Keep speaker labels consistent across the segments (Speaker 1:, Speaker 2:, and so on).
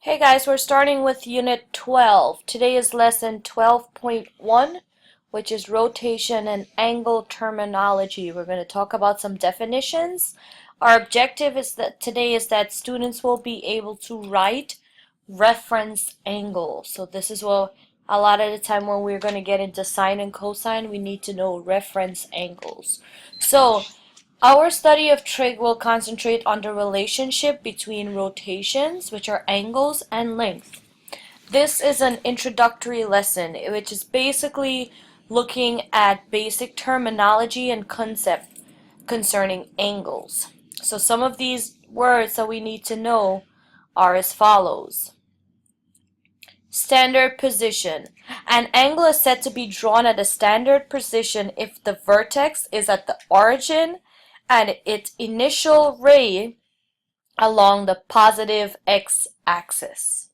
Speaker 1: Hey guys, we're starting with Unit 12. Today is Lesson 12.1, which is rotation and angle terminology. We're going to talk about some definitions. Our objective is that today is that students will be able to write reference angle. So this is what a lot of the time when we're going to get into sine and cosine, we need to know reference angles. So our study of trig will concentrate on the relationship between rotations, which are angles, and length. This is an introductory lesson, which is basically looking at basic terminology and concept concerning angles. So some of these words that we need to know are as follows. Standard position. An angle is said to be drawn at a standard position if the vertex is at the origin and its initial ray along the positive x-axis.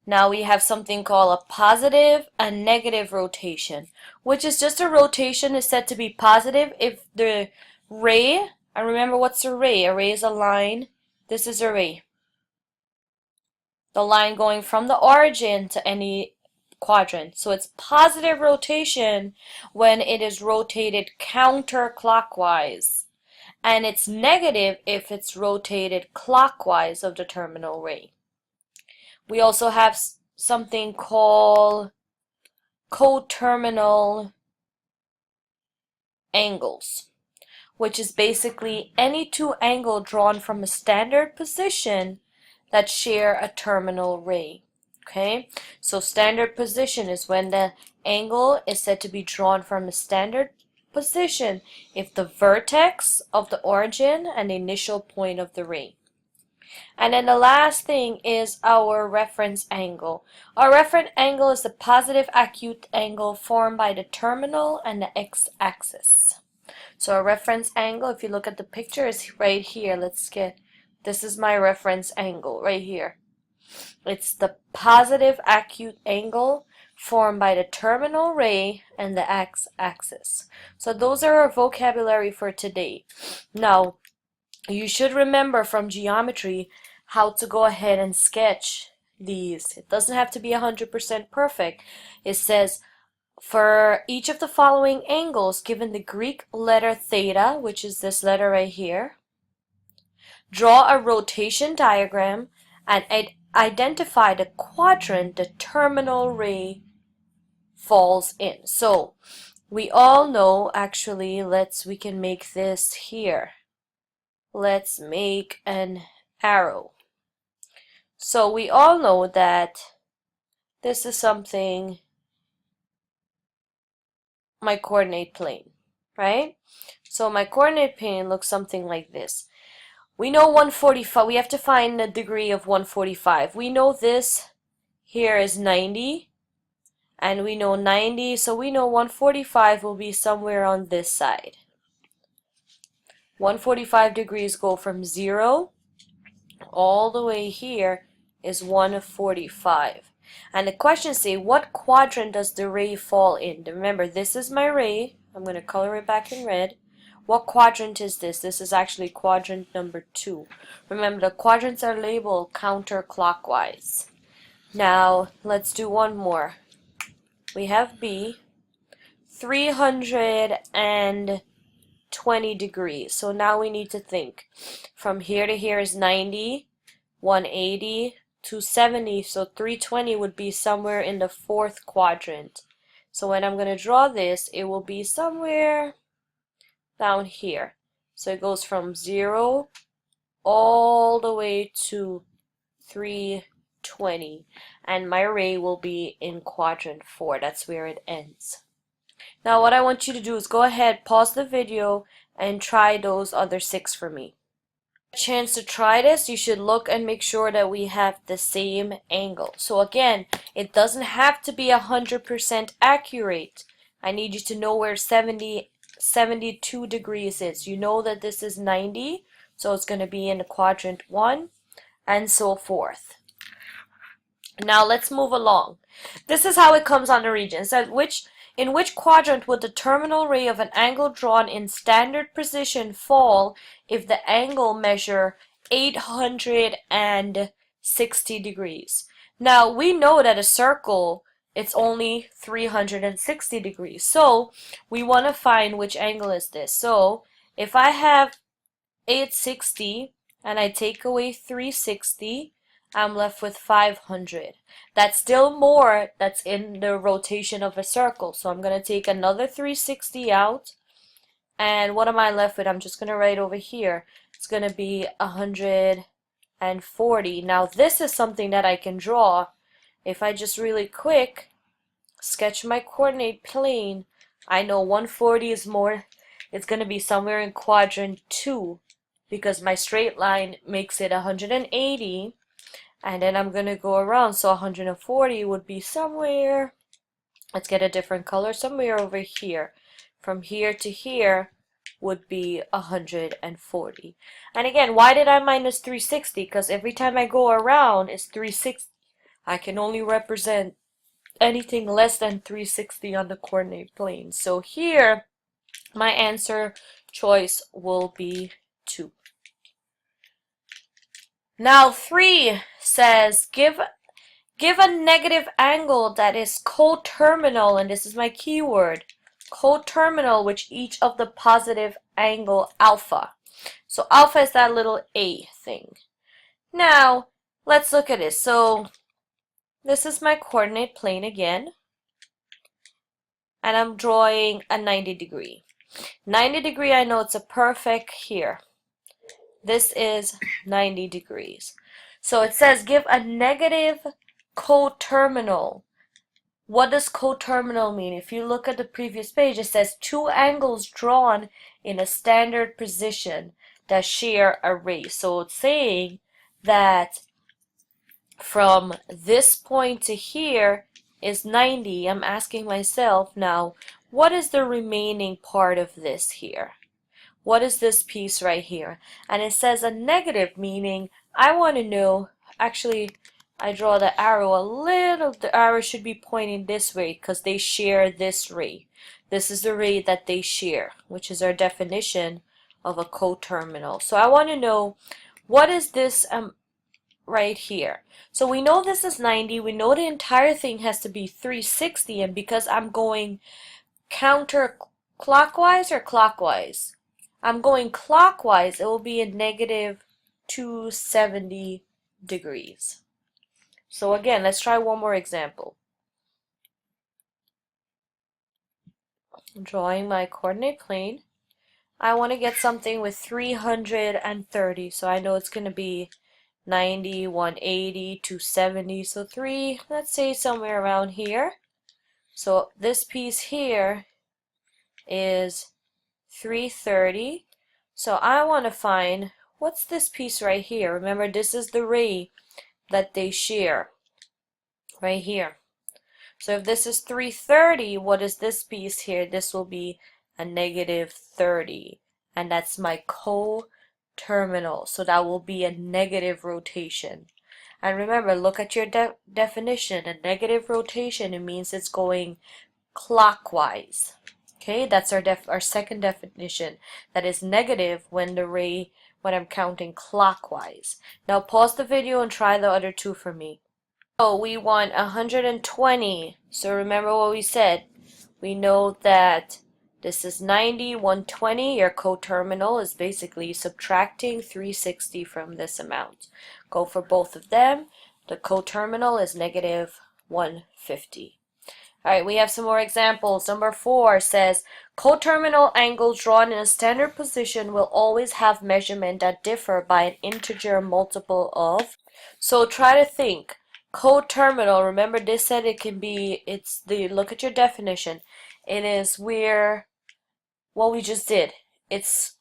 Speaker 1: Now we have something called a positive and negative rotation, which is just a rotation is said to be positive if the ray, and remember what's a ray? A ray is a line. This is a ray. The line going from the origin to any quadrant. So it's positive rotation when it is rotated counterclockwise, and it's negative if it's rotated clockwise of the terminal ray. We also have something called coterminal angles, which is basically any two angles drawn from a standard position that share a terminal ray. Okay, so standard position is when the angle is said to be drawn from a standard position if the vertex of the origin and the initial point of the ray. And then the last thing is our reference angle. Our reference angle is the positive acute angle formed by the terminal and the x-axis. So a reference angle, if you look at the picture, is right here. This is my reference angle right here. It's the positive acute angle formed by the terminal ray and the x-axis. So those are our vocabulary for today. Now, you should remember from geometry how to go ahead and sketch these. It doesn't have to be 100% perfect. It says, for each of the following angles, given the Greek letter theta, which is this letter right here, draw a rotation diagram and identify the quadrant the terminal ray falls in. So we all know, actually, we can make this here. Let's make an arrow. So we all know that this is something, my coordinate plane, right? So my coordinate plane looks something like this. We know 145, we have to find the degree of 145. We know this here is 90, and we know 90, so we know 145 will be somewhere on this side. 145 degrees go from 0 all the way here is 145. And the question says, what quadrant does the ray fall in? Remember, this is my ray. I'm going to color it back in red. What quadrant is this? This is actually quadrant number 2. Remember, the quadrants are labeled counterclockwise. Now, let's do one more. We have B, 320 degrees. So now we need to think. From here to here is 90, 180, 270. So 320 would be somewhere in the 4th quadrant. So when I'm going to draw this, it will be somewhere down here. So it goes from 0 all the way to 320. And my ray will be in quadrant 4. That's where it ends. Now what I want you to do is go ahead, pause the video, and try those other 6 for me. Chance to try this, you should look and make sure that we have the same angle. So again, it doesn't have to be 100% accurate. I need you to know where 72 degrees is. You know that this is 90, so it's going to be in quadrant 1, and so forth. Now let's move along. This is how it comes on the region. It says, in which quadrant would the terminal ray of an angle drawn in standard position fall if the angle measure 860 60 degrees. Now we know that a circle, it's only 360 degrees. So we want to find which angle is this. So if I have 860 and I take away 360, I'm left with 500. That's still more that's in the rotation of a circle. So I'm going to take another 360 out. And what am I left with? I'm just going to write over here. It's going to be 140. Now this is something that I can draw. If I just really quick sketch my coordinate plane, I know 140 is more, it's going to be somewhere in quadrant 2 because my straight line makes it 180, and then I'm going to go around, so 140 would be somewhere, let's get a different color, somewhere over here. From here to here would be 140. And again, why did I minus 360? Because every time I go around is 360. I can only represent anything less than 360 on the coordinate plane. So here, my answer choice will be 2. Now 3 says, give a negative angle that is coterminal, and this is my keyword, coterminal with each of the positive angle alpha. So alpha is that little A thing. Now, let's look at this. So this is my coordinate plane again, and I'm drawing a 90 degree. 90 degree, I know it's a perfect here. This is 90 degrees. So it says give a negative coterminal. What does coterminal mean? If you look at the previous page, it says two angles drawn in a standard position that share a ray. So it's saying that from this point to here is 90. I'm asking myself now, what is the remaining part of this here? What is this piece right here? And it says a negative, meaning I want to know, actually I draw the arrow a little, the arrow should be pointing this way because they share this ray. This is the ray that they share, which is our definition of a coterminal. So I want to know, what is this right here? So we know this is 90, we know the entire thing has to be 360, and because I'm going counterclockwise or clockwise? I'm going clockwise, it will be a negative 270 degrees. So again, let's try one more example. I'm drawing my coordinate plane. I want to get something with 330, so I know it's going to be 90, 180, 270, so 3, let's say somewhere around here. So this piece here is 330. So I want to find, what's this piece right here? Remember, this is the ray that they share right here. So if this is 330, what is this piece here? This will be a negative 30, and that's my coterminal. So that will be a negative rotation. And remember, look at your definition. A negative rotation, it means it's going clockwise. Okay, that's our second definition. That is negative when I'm counting clockwise. Now pause the video and try the other two for me. So we want 120. So remember what we said. We know that this is 90, 120. Your coterminal is basically subtracting 360 from this amount. Go for both of them. The coterminal is negative 150. Alright, we have some more examples. Number 4 says, coterminal angles drawn in a standard position will always have measurement that differ by an integer multiple of. So try to think. Coterminal, remember this said it can be, look at your definition. It is where, what we just did. It's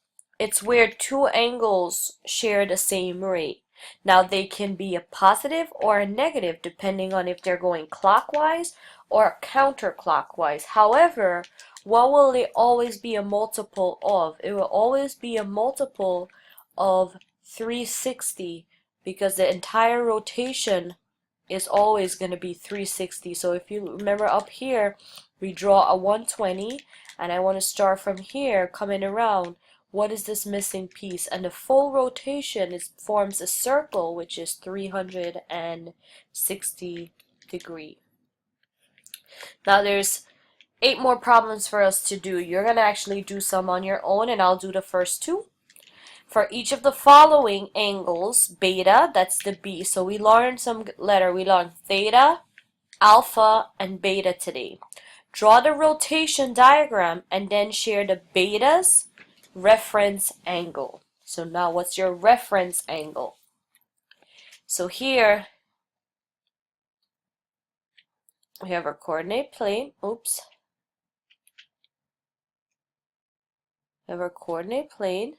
Speaker 1: where two angles share the same rate. Now they can be a positive or a negative depending on if they're going clockwise or counterclockwise. However, what will it always be a multiple of? It will always be a multiple of 360 because the entire rotation is always going to be 360. So if you remember up here, we draw a 120, and I want to start from here coming around. what is this missing piece? And the full rotation forms a circle, which is 360 degrees. Now there's 8 more problems for us to do. You're going to actually do some on your own, and I'll do the first 2. For each of the following angles, beta, that's the B. So we learned some letter. We learned theta, alpha, and beta today. Draw the rotation diagram and then share the beta's reference angle. So now what's your reference angle? So here we have our coordinate plane. Oops. We have our coordinate plane.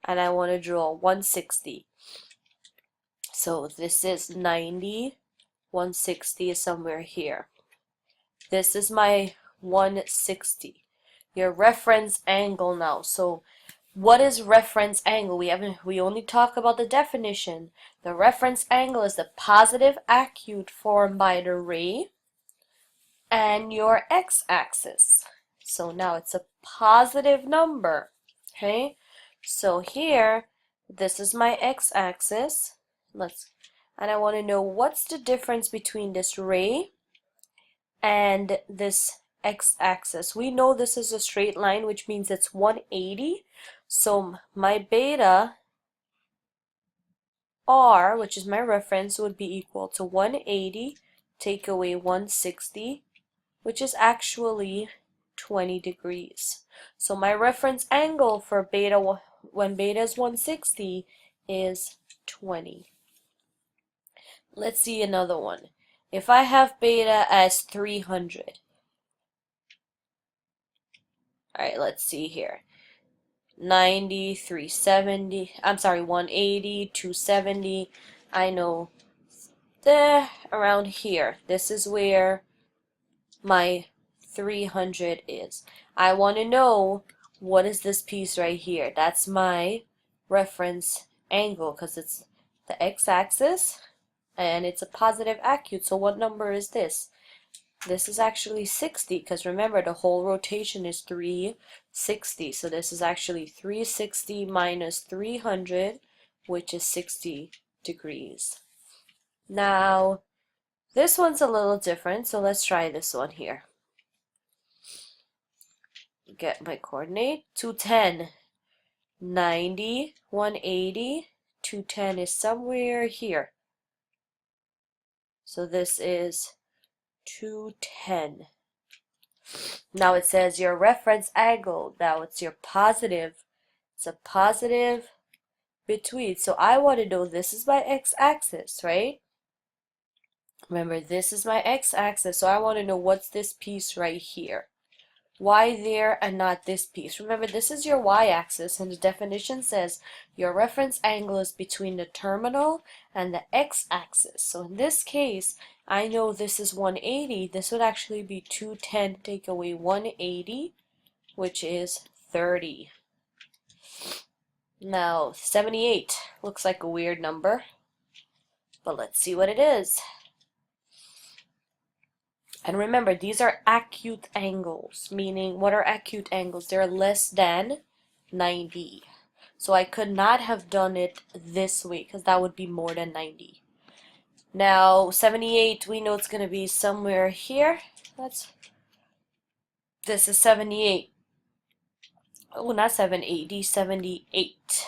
Speaker 1: And I want to draw 160. So this is 90. 160 is somewhere here. This is my 160. Your reference angle now. So what is reference angle? We only talk about the definition. The reference angle is the positive acute formed by the ray and your x-axis. So now it's a positive number. Okay? So here, this is my x-axis. And I want to know what's the difference between this ray and this x-axis. We know this is a straight line, which means it's 180. So my beta r, which is my reference, would be equal to 180 take away 160, which is actually 20 degrees. So my reference angle for beta, when beta is 160, is 20. Let's see another one. If I have beta as 300, alright, let's see here. 90, 370, I'm sorry, 180, 270. I know there, around here. This is where my 300 is. I want to know what is this piece right here. That's my reference angle because it's the x-axis and it's a positive acute. So what number is this? This is actually 60 because remember the whole rotation is 360. So this is actually 360 minus 300, which is 60 degrees. Now this one's a little different, so let's try this one here. Get my coordinate. 210, 90, 180, 210 is somewhere here. So this is 210. Now it says your reference angle. Now it's your positive. It's a positive between. So I want to know this is my x-axis, right? Remember, this is my x-axis. So I want to know what's this piece right here. Why there and not this piece? Remember, this is your y-axis, and the definition says your reference angle is between the terminal and the x-axis. So in this case, I know this is 180. This would actually be 210 take away 180, which is 30. Now, 78 looks like a weird number, but let's see what it is. And remember, these are acute angles, meaning what are acute angles? They're less than 90. So I could not have done it this way because that would be more than 90. Now, 78, we know it's going to be somewhere here. This is 78. Oh, not 780, 78.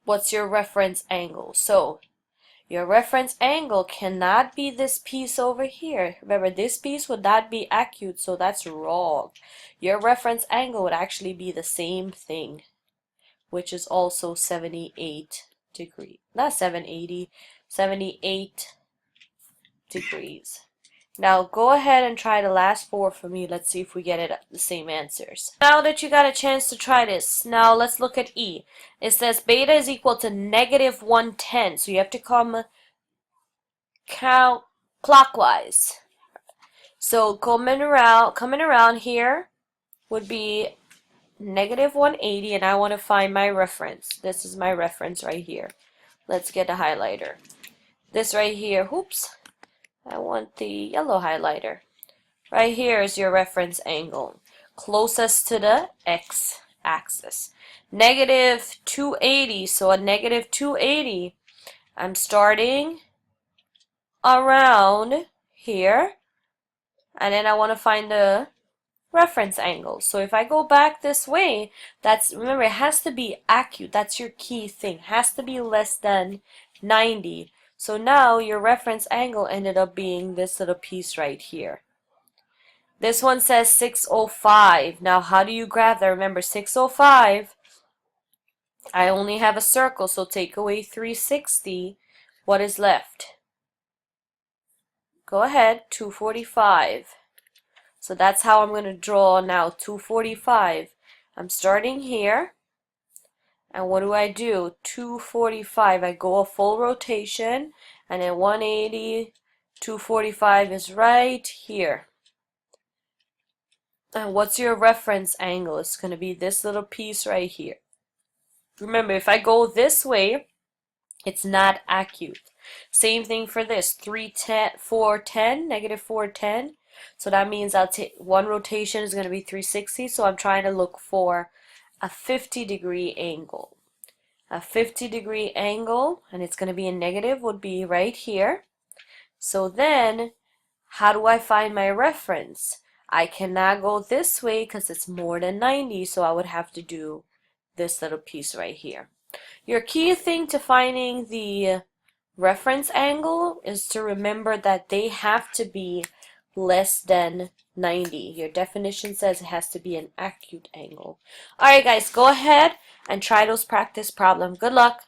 Speaker 1: What's your reference angle? So your reference angle cannot be this piece over here. Remember, this piece would not be acute, so that's wrong. Your reference angle would actually be the same thing, which is also 78 degrees. Not 780, 78 degrees. Now go ahead and try the last 4 for me. Let's see if we get it the same answers. Now that you got a chance to try this, now let's look at E. It says beta is equal to negative 110. So you have to count clockwise. So coming around here would be negative 180, and I want to find my reference. This is my reference right here. Let's get a highlighter. This right here, oops. I want the yellow highlighter. Right here is your reference angle, closest to the x-axis. Negative 280, so a negative 280, I'm starting around here, and then I want to find the reference angle. So if I go back this way, remember, it has to be acute. That's your key thing. It has to be less than 90. So now your reference angle ended up being this little piece right here. This one says 605. Now how do you graph that? Remember, 605, I only have a circle, so take away 360. What is left? Go ahead, 245. So that's how I'm going to draw now 245. I'm starting here, and what do? 245, I go a full rotation, and then 180, 245 is right here. And what's your reference angle? It's going to be this little piece right here. Remember, if I go this way, it's not acute. Same thing for this, 410, negative 410. So that means I'll take one rotation is going to be 360. So I'm trying to look for a 50-degree angle. A 50-degree angle, and it's going to be a negative, would be right here. So then, how do I find my reference? I cannot go this way because it's more than 90, so I would have to do this little piece right here. Your key thing to finding the reference angle is to remember that they have to be less than 90. Your definition says it has to be an acute angle. Alright guys, go ahead and try those practice problems. Good luck.